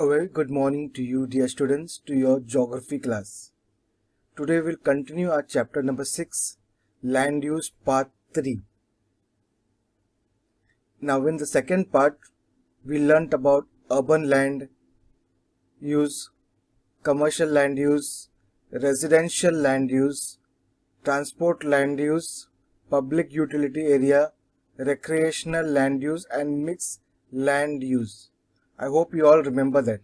A very good morning to you, dear students, to your geography class. Today we'll continue our chapter number 6, Land Use Part 3. Now in the second part, we learnt about urban land use, commercial land use, residential land use, transport land use, public utility area, recreational land use and mixed land use. I hope you all remember that.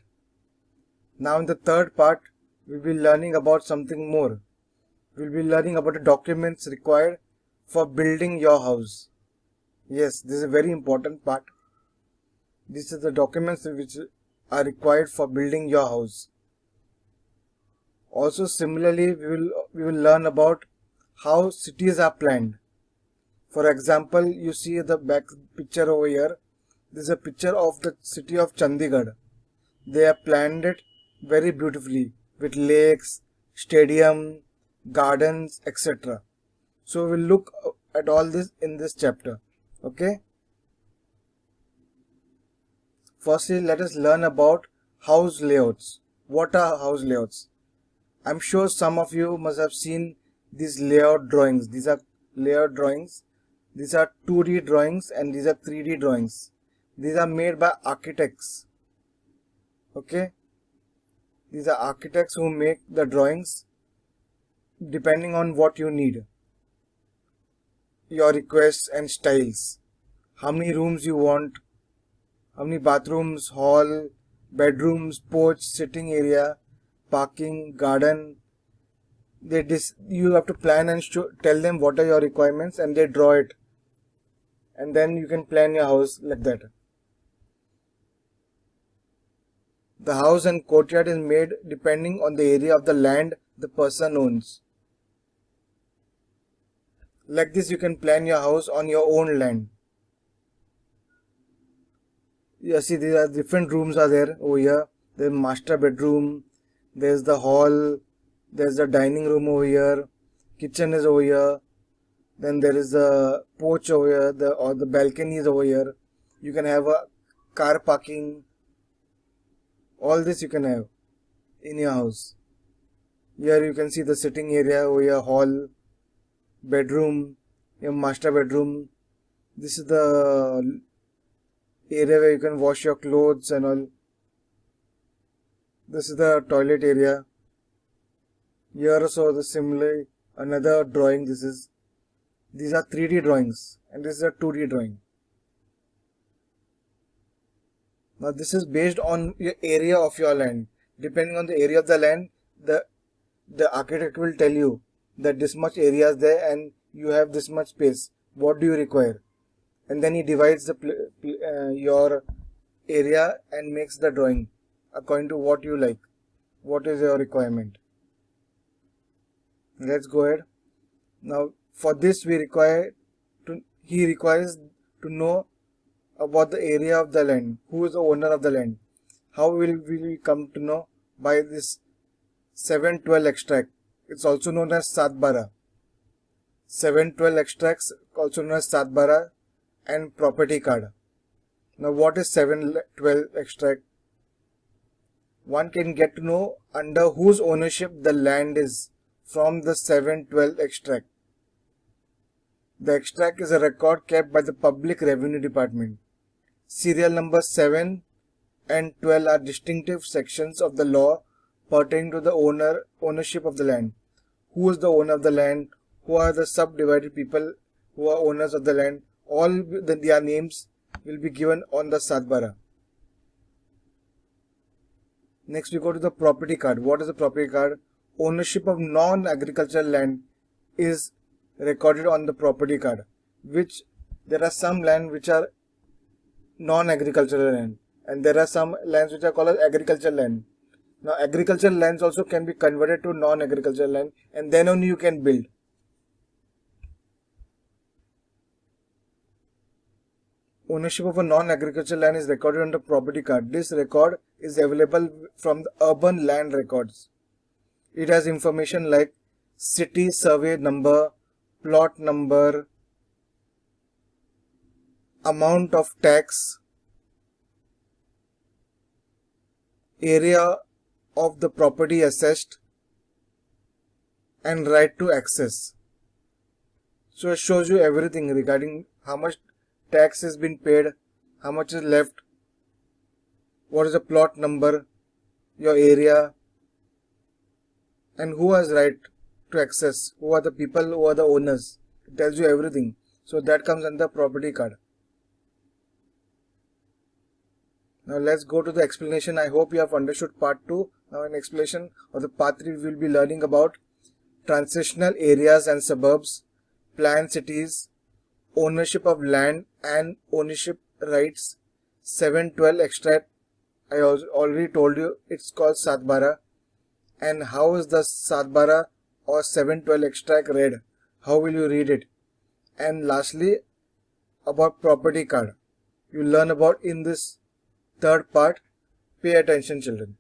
Now in the third part, we'll be learning about something more. We'll be learning about the documents required for building your house. Yes, this is a very important part. These are the documents which are required for building your house. Also similarly, we will learn about how cities are planned. For example, you see the back picture over here. This is a picture of the city of Chandigarh. They have planned it very beautifully with lakes, stadium, gardens, etc. So we'll look at all this in this chapter. Okay. Firstly, let us learn about house layouts. What are house layouts? I'm sure some of you must have seen these layout drawings. These are layout drawings. These are 2D drawings and these are 3D drawings. These are made by architects. Okay. These are architects who make the drawings depending on what you need. Your requests and styles. How many rooms you want. How many bathrooms, hall, bedrooms, porch, sitting area, parking, garden. You have to plan and tell them what are your requirements and they draw it. And then you can plan your house like that. The house and courtyard is made depending on the area of the land the person owns. Like this, you can plan your house on your own land. You see, these are different rooms are there over here. There's master bedroom, there's the hall, there's the dining room over here, kitchen is over here, then there is the porch over here, the balcony is over here. You can have a car parking. All this you can have in your house. Here you can see the sitting area over here, hall, bedroom, your master bedroom. This is the area where you can wash your clothes and all. This is the toilet area. Here also the similar another drawing. These are 3D drawings and this is a 2D drawing. Now this is based on your area of your land. Depending on the area of the land, the architect will tell you that this much area is there and you have this much space. What do you require? And then he divides your area and makes the drawing according to what you like. What is your requirement? Let's go ahead. Now for this he requires to know about the area of the land. Who is the owner of the land? How will we come to know? By this 712 extract. It's also known as Satbara. 712 extracts, also known as Satbara, and property card. Now what is 712 extract? One can get to know under whose ownership the land is from the 712 extract. The extract is a record kept by the Public Revenue Department. Serial number 7 and 12 are distinctive sections of the law pertaining to the ownership of the land. Who is the owner of the land? Who are the subdivided people who are owners of the land? All their names will be given on the Satbara. Next we go to the property card. What is the property card? Ownership of non-agricultural land is recorded on the property card. Which there are some land which are non-agricultural land and there are some lands which are called as agricultural land. Now agricultural lands also can be converted to non-agricultural land and then only you can build. Ownership of a non-agricultural land is recorded on the property card. This record is available from the urban land records. It has information like city survey number, plot number, amount of tax, area of the property assessed, and right to access. So it shows you everything regarding how much tax has been paid, how much is left, what is the plot number, your area, and who has right to access, who are the people, who are the owners. It tells you everything. So that comes under property card. Now let's go to the explanation. I hope you have understood part 2. Now in explanation of the part 3 we will be learning about transitional areas and suburbs, planned cities, ownership of land and ownership rights, 712 extract. I already told you it's called Satbara. And how is the Satbara or 712 extract read? How will you read it? And lastly, about property card. You learn about in this third part. Pay attention, children.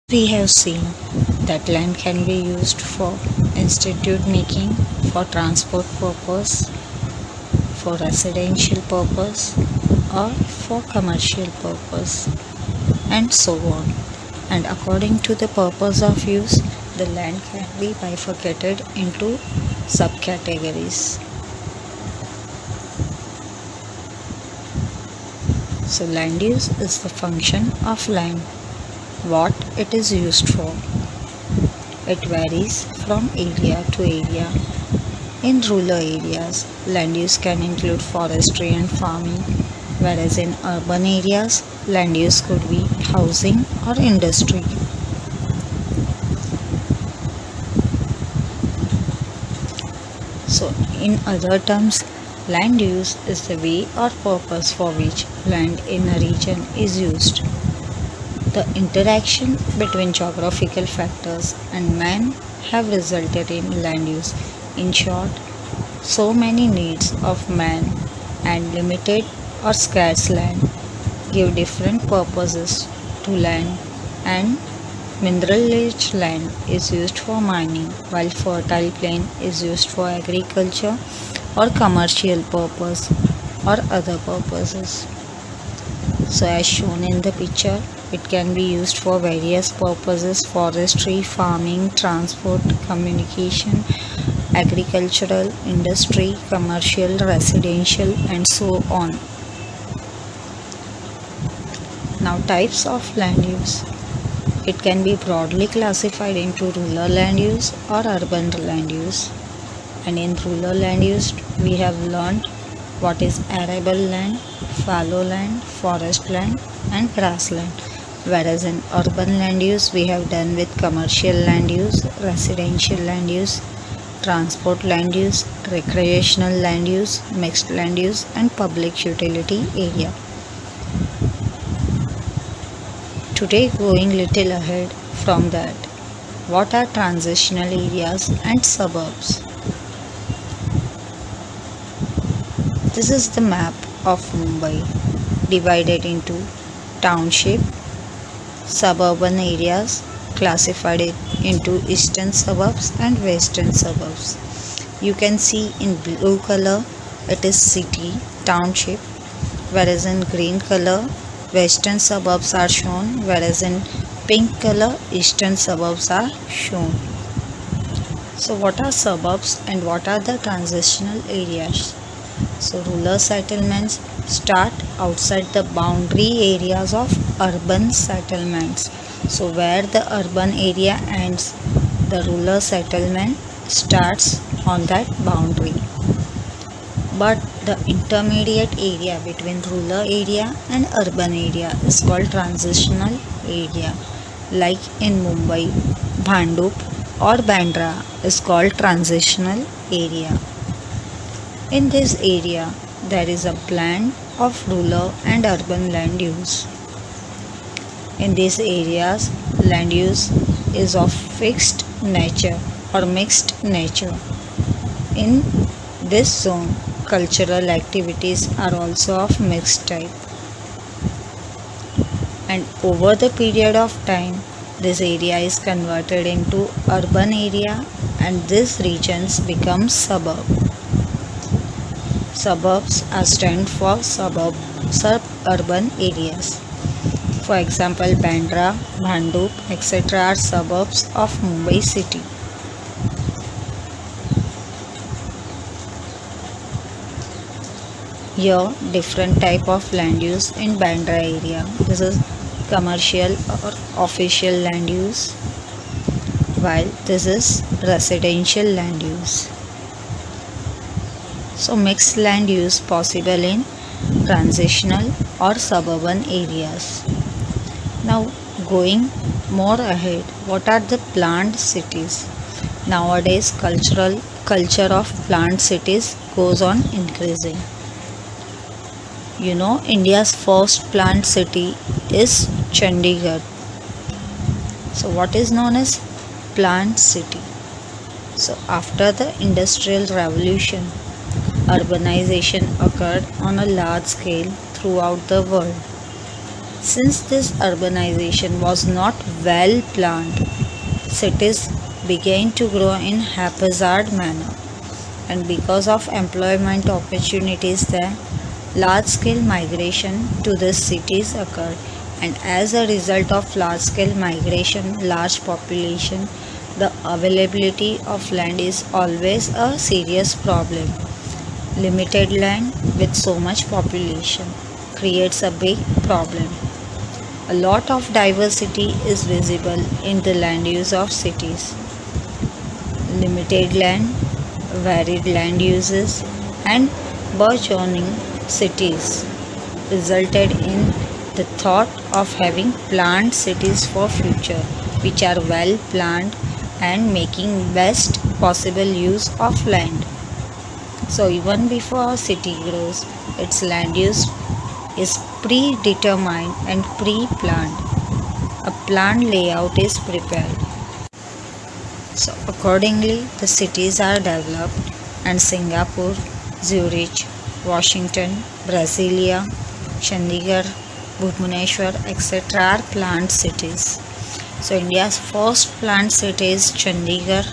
We have seen that land can be used for institute making, for transport purpose, for residential purpose, or for commercial purpose, and so on. And according to the purpose of use, the land can be bifurcated into subcategories. So land use is the function of land, what it is used for. It varies from area to area. In rural areas, land use can include forestry and farming, whereas in urban areas, land use could be housing or industry. So, in other terms, land use is the way or purpose for which land in a region is used. The interaction between geographical factors and man have resulted in land use. In short, so many needs of man and limited or scarce land give different purposes to land, and mineral-rich land is used for mining, while fertile plain is used for agriculture or commercial purpose or other purposes. So as shown in the picture, it can be used for various purposes: forestry, farming, transport, communication, agricultural, industry, commercial, residential, and so on. Now, types of land use. It can be broadly classified into rural land use or urban land use. And in rural land use, we have learned what is arable land, fallow land, forest land, and grassland. Whereas in urban land use, we have done with commercial land use, residential land use, transport land use, recreational land use, mixed land use, and public utility area. Today, going little ahead from that, what are transitional areas and suburbs? This is the map of Mumbai, divided into township, suburban areas, classified into eastern suburbs and western suburbs. You can see in blue color it is city, township, whereas in green color western suburbs are shown, whereas in pink color eastern suburbs are shown. So what are suburbs and what are the transitional areas? So rural settlements start outside the boundary areas of urban settlements. So where the urban area ends, the rural settlement starts on that boundary. But the intermediate area between rural area and urban area is called transitional area. Like in Mumbai, Bhandup or Bandra is called transitional area. In this area, there is a blend of rural and urban land use. In these areas, land use is of fixed nature or mixed nature. In this zone, cultural activities are also of mixed type. And over the period of time, this area is converted into urban area and these regions become suburb. Suburbs are stand for suburban areas. For example, Bandra, Bhandup, etc. are suburbs of Mumbai city. Here, different type of land use in Bandra area. This is commercial or official land use, while this is residential land use. So mixed land use possible in transitional or suburban areas. Now going more ahead, what are the planned cities? Nowadays culture of planned cities goes on increasing. You know, India's first planned city is Chandigarh. So what is known as planned city? So after the industrial revolution, urbanization occurred on a large scale throughout the world. Since this urbanization was not well planned, cities began to grow in haphazard manner, and because of employment opportunities there, large scale migration to these cities occurred, and as a result of large scale migration, large population, the availability of land is always a serious problem. Limited land with so much population creates a big problem. A lot of diversity is visible in the land use of cities. Limited land, varied land uses, and burgeoning cities resulted in the thought of having planned cities for future, which are well planned and making best possible use of land. So even before a city grows, its land use is predetermined and pre-planned. A planned layout is prepared. So accordingly, the cities are developed, and Singapore, Zurich, Washington, Brasilia, Chandigarh, Bhubaneswar, etc. are planned cities. So India's first planned city is Chandigarh,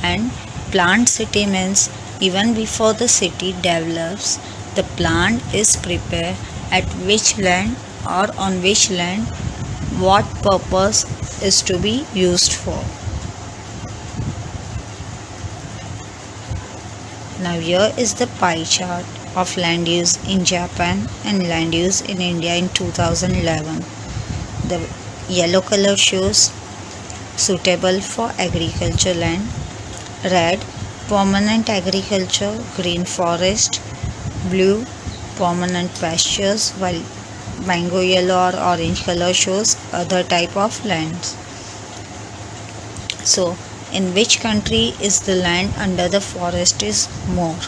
and planned city means even before the city develops, the plan is prepared at which land or on which land what purpose is to be used for. Now here is the pie chart of land use in Japan and land use in India in 2011. The yellow color shows suitable for agriculture land, red permanent agriculture, green forest, blue permanent pastures, while mango yellow or orange color shows other type of lands. So in which country is the land under the forest is more?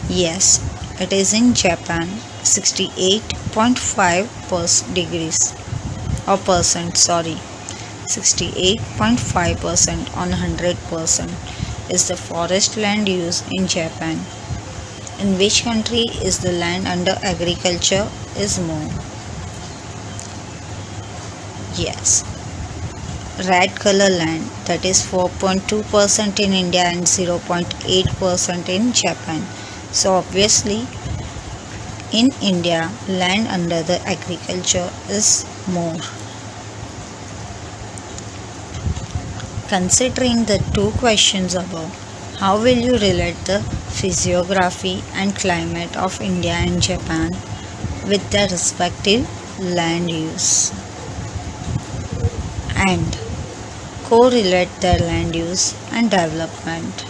Yes, it is in Japan, 68.5 degrees or percent, 68.5% on 100% is the forest land use in Japan. In which country is the land under agriculture is more? Yes, red color land, that is 4.2% in India and 0.8% in Japan. So obviously in India land under the agriculture is more. Considering the two questions above, how will you relate the physiography and climate of India and Japan with their respective land use, and correlate their land use and development?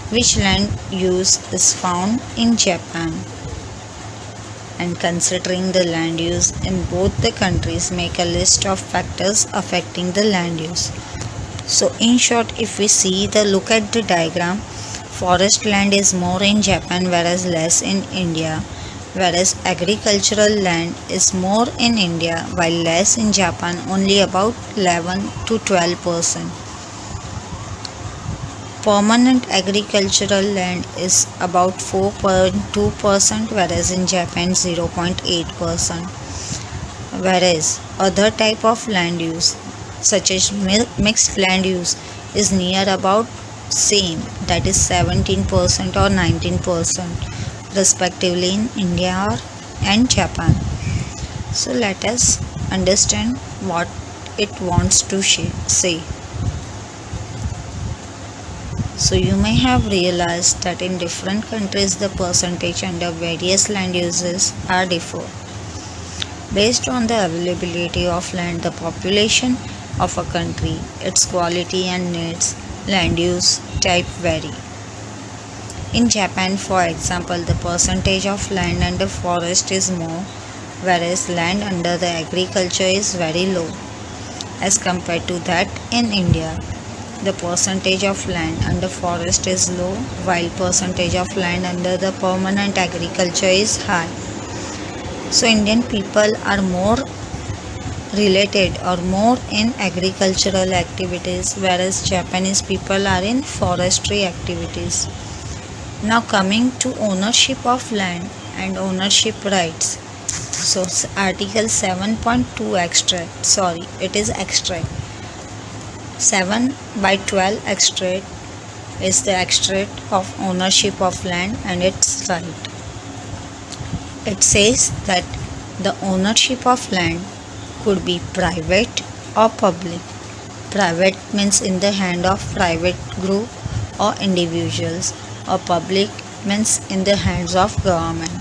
Which land use is found in Japan? And considering the land use in both the countries, make a list of factors affecting the land use. So in short, if we look at the diagram, forest land is more in Japan whereas less in India, whereas agricultural land is more in India while less in Japan, only about 11 to 12%. Permanent agricultural land is about 4.2%, whereas in Japan 0.8%. Whereas other type of land use such as mixed land use is near about same, that is 17% or 19% respectively in India and Japan. So let us understand what it wants to say. So you may have realized that in different countries the percentage under various land uses are differ. Based on the availability of land, the population of a country, its quality and needs, land use type vary. In Japan, for example, the percentage of land under forest is more, whereas land under the agriculture is very low. As compared to that in India, the percentage of land under forest is low, while percentage of land under the permanent agriculture is high. So Indian people are more related or more in agricultural activities, whereas Japanese people are in forestry activities. Now coming to ownership of land and ownership rights. So article 7.2 extract 7 by 12 extract is the extract of ownership of land and its right. It says that the ownership of land could be private or public. Private means in the hand of private group or individuals, or public means in the hands of government.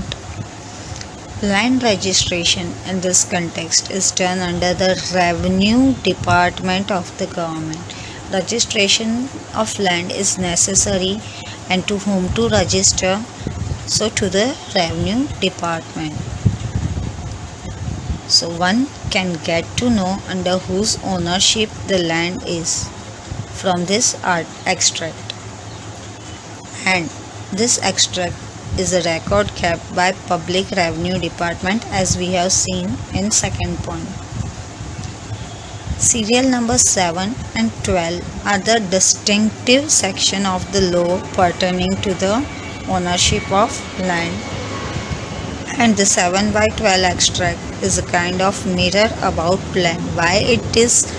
Land registration in this context is done under the Revenue Department of the government. Registration of land is necessary, and to whom to register? So to the Revenue Department. So one can get to know under whose ownership the land is from this extract. And this extract is a record kept by Public Revenue Department, as we have seen in second point. Serial number 7 and 12 are the distinctive section of the law pertaining to the ownership of land, and the 7 by 12 extract is a kind of mirror about land. Why it is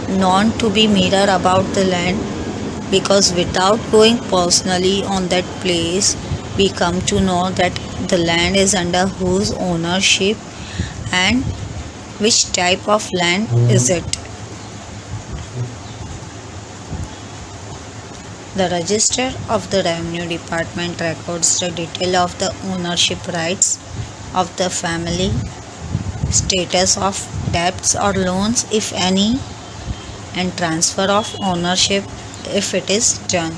known to be mirror about the land? Because without going personally on that place, we come to know that the land is under whose ownership and which type of land is it. The register of the Revenue Department records the detail of the ownership rights of the family, status of debts or loans if any, and transfer of ownership if it is done.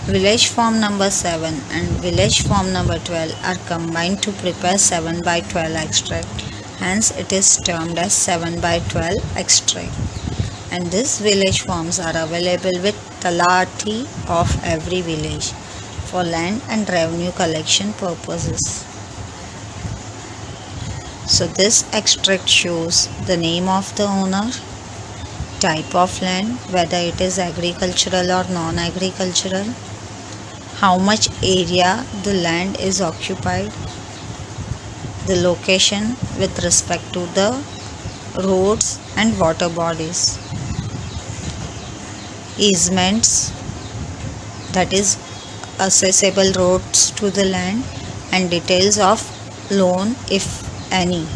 Village form number 7 and village form number 12 are combined to prepare 7 by 12 extract. Hence it is termed as 7 by 12 extract. And these village forms are available with talati of every village for land and revenue collection purposes. So this extract shows the name of the owner, type of land, whether it is agricultural or non-agricultural, how much area the land is occupied, the location with respect to the roads and water bodies, easements, that is accessible roads to the land, and details of loan if any,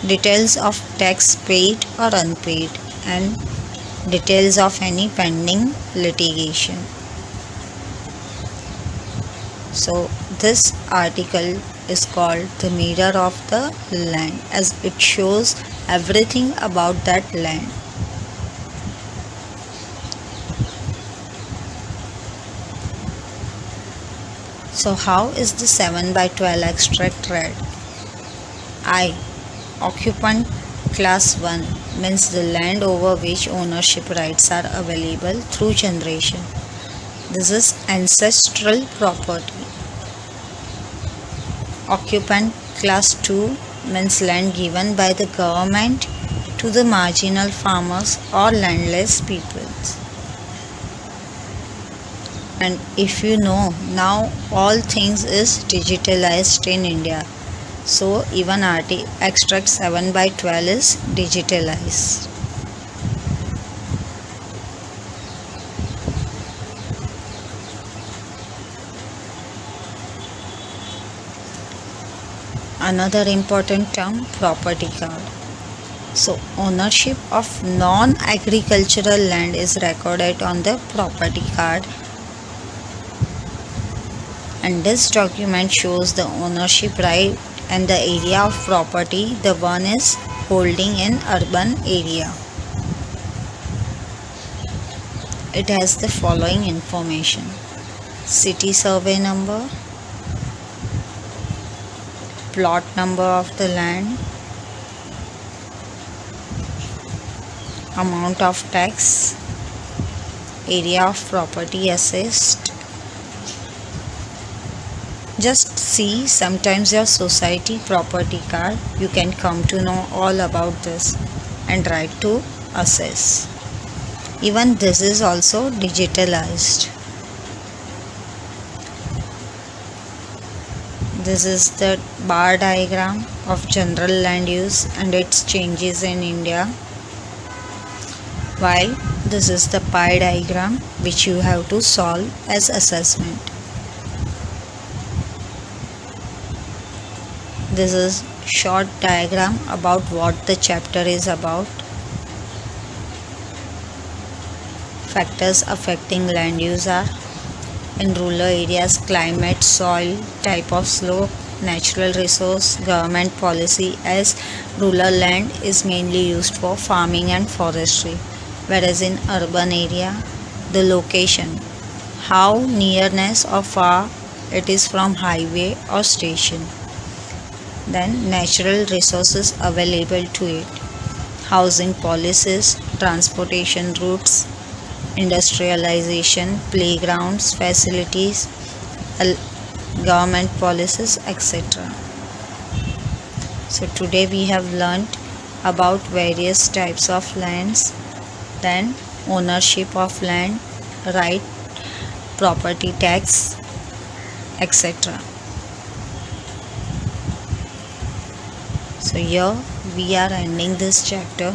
details of tax paid or unpaid, and details of any pending litigation. So this article is called the mirror of the land, as it shows everything about that land. So how is the 7 by 12 extract read? I. Occupant class 1 means the land over which ownership rights are available through generation. This is ancestral property. Occupant class 2 means land given by the government to the marginal farmers or landless peoples. And if you know, now all things is digitalized in India. So even extract 7 by 12 is digitalized. Another important term, property card. So ownership of non-agricultural land is recorded on the property card, and this document shows the ownership right and the area of property the one is holding in urban area. It has the following information: city survey number, plot number of the land, amount of tax, area of property assessed. Just see, sometimes your society property card, you can come to know all about this and try to assess. Even this is also digitalized. This is the bar diagram of general land use and its changes in India, while this is the pie diagram which you have to solve as assessment. This is short diagram about what the chapter is about. Factors affecting land use are: in rural areas, climate, soil, type of slope, natural resource, government policy, as rural land is mainly used for farming and forestry, whereas in urban area, the location, how nearness or far it is from highway or station. Then natural resources available to it, housing policies, transportation routes, industrialization, playgrounds, facilities, government policies, etc. So today we have learnt about various types of lands, then ownership of land, right, property tax, etc. So here we are ending this chapter.